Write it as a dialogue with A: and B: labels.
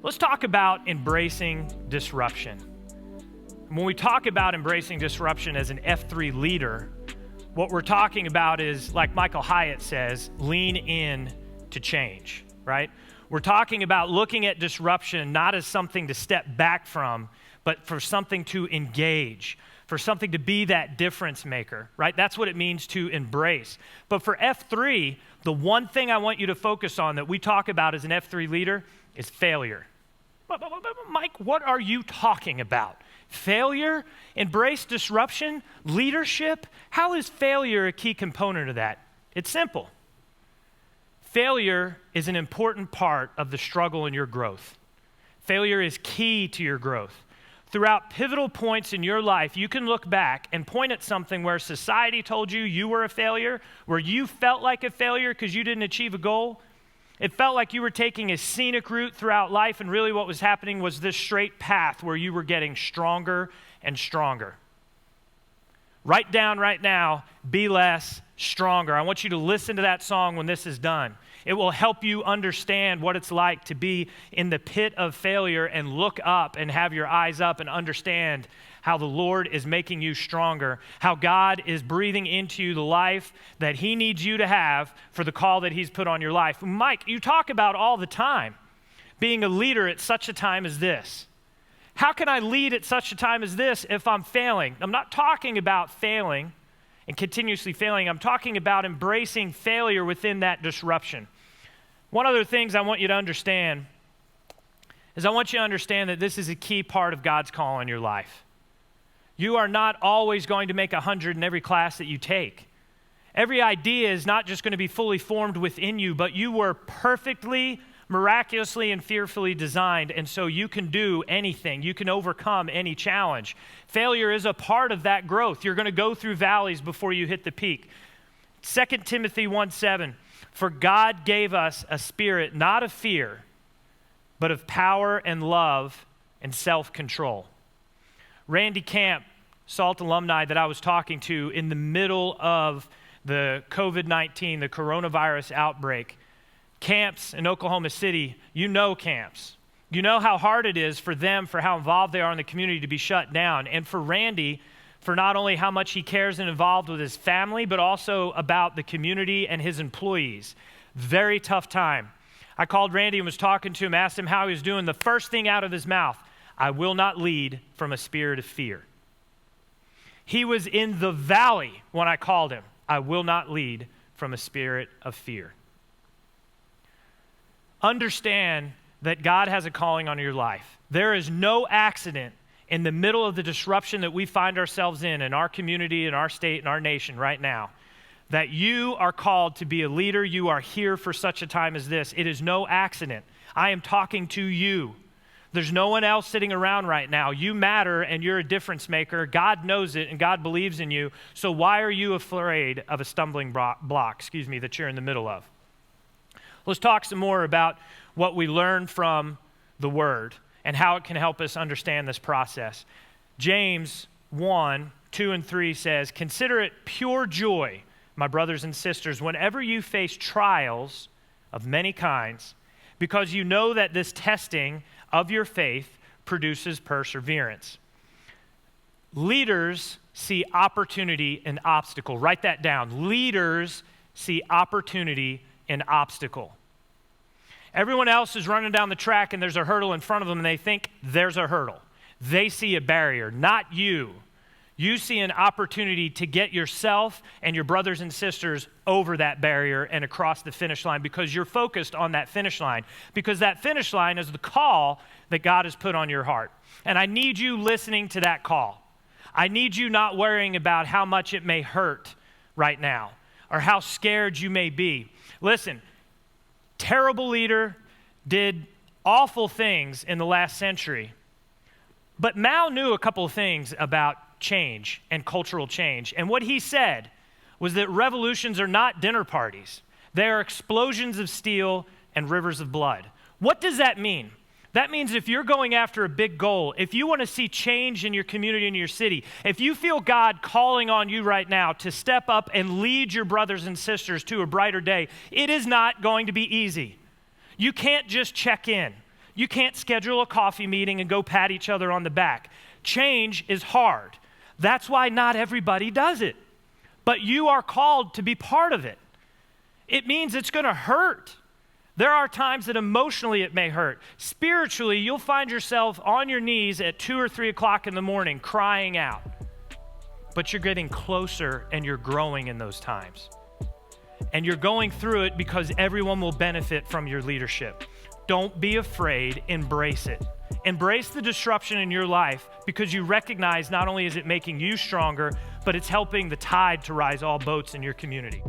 A: Let's talk about embracing disruption. When we talk about embracing disruption as an F3 leader, what we're talking about is, like Michael Hyatt says, lean in to change, right? We're talking about looking at disruption not as something to step back from, but for something to engage, for something to be that difference maker, right? That's what it means to embrace. But for F3, the one thing I want you to focus on that we talk about as an F3 leader is failure. Mike, what are you talking about? Failure? Embrace disruption? Leadership? How is failure a key component of that? It's simple. Failure is an important part of the struggle in your growth. Failure is key to your growth. Throughout pivotal points in your life, you can look back and point at something where society told you you were a failure, where you felt like a failure because you didn't achieve a goal. It felt like you were taking a scenic route throughout life, and really what was happening was this straight path where you were getting stronger and stronger. Write down right now, be less, stronger. I want you to listen to that song when this is done. It will help you understand what it's like to be in the pit of failure and look up and have your eyes up and understand how the Lord is making you stronger, how God is breathing into you the life that He needs you to have for the call that He's put on your life. Mike, you talk about all the time being a leader at such a time as this. How can I lead at such a time as this if I'm failing? I'm not talking about failing and continuously failing. I'm talking about embracing failure within that disruption. One other thing I want you to understand is I want you to understand that this is a key part of God's call on your life. You are not always going to make 100 in every class that you take. Every idea is not just going to be fully formed within you, but you were perfectly, miraculously, and fearfully designed, and so you can do anything. You can overcome any challenge. Failure is a part of that growth. You're going to go through valleys before you hit the peak. 2 Timothy 1:7, for God gave us a spirit not of fear, but of power and love and self-control. Randy Camp, SALT alumni that I was talking to in the middle of the COVID-19, the coronavirus outbreak, camps in Oklahoma City, you know camps. You know how hard it is for them, for how involved they are in the community to be shut down. And for Randy, for not only how much he cares and involved with his family, but also about the community and his employees. Very tough time. I called Randy and was talking to him, asked him how he was doing. The first thing out of his mouth, I will not lead from a spirit of fear. He was in the valley when I called him. I will not lead from a spirit of fear. Understand that God has a calling on your life. There is no accident in the middle of the disruption that we find ourselves in our community, in our state, in our nation right now, that you are called to be a leader. You are here for such a time as this. It is no accident. I am talking to you. There's no one else sitting around right now. You matter and you're a difference maker. God knows it and God believes in you. So why are you afraid of a stumbling block, that you're in the middle of? Let's talk some more about what we learn from the Word and how it can help us understand this process. James 1:2-3 says, consider it pure joy, my brothers and sisters, whenever you face trials of many kinds, because you know that this testing of your faith produces perseverance. Leaders see opportunity and obstacle. Write that down. Leaders see opportunity and obstacle. Everyone else is running down the track and there's a hurdle in front of them and they think there's a hurdle. They see a barrier, not you. You see an opportunity to get yourself and your brothers and sisters over that barrier and across the finish line because you're focused on that finish line. Because that finish line is the call that God has put on your heart. And I need you listening to that call. I need you not worrying about how much it may hurt right now or how scared you may be. Listen, terrible leader did awful things in the last century. But Mao knew a couple of things about change and cultural change. And what he said was that revolutions are not dinner parties. They are explosions of steel and rivers of blood. What does that mean? That means if you're going after a big goal, if you want to see change in your community, in your city, if you feel God calling on you right now to step up and lead your brothers and sisters to a brighter day, it is not going to be easy. You can't just check in. You can't schedule a coffee meeting and go pat each other on the back. Change is hard. That's why not everybody does it. But you are called to be part of it. It means it's going to hurt. There are times that emotionally it may hurt. Spiritually, you'll find yourself on your knees at 2 or 3 o'clock in the morning crying out. But you're getting closer and you're growing in those times. And you're going through it because everyone will benefit from your leadership. Don't be afraid, embrace it. Embrace the disruption in your life because you recognize not only is it making you stronger, but it's helping the tide to rise all boats in your community.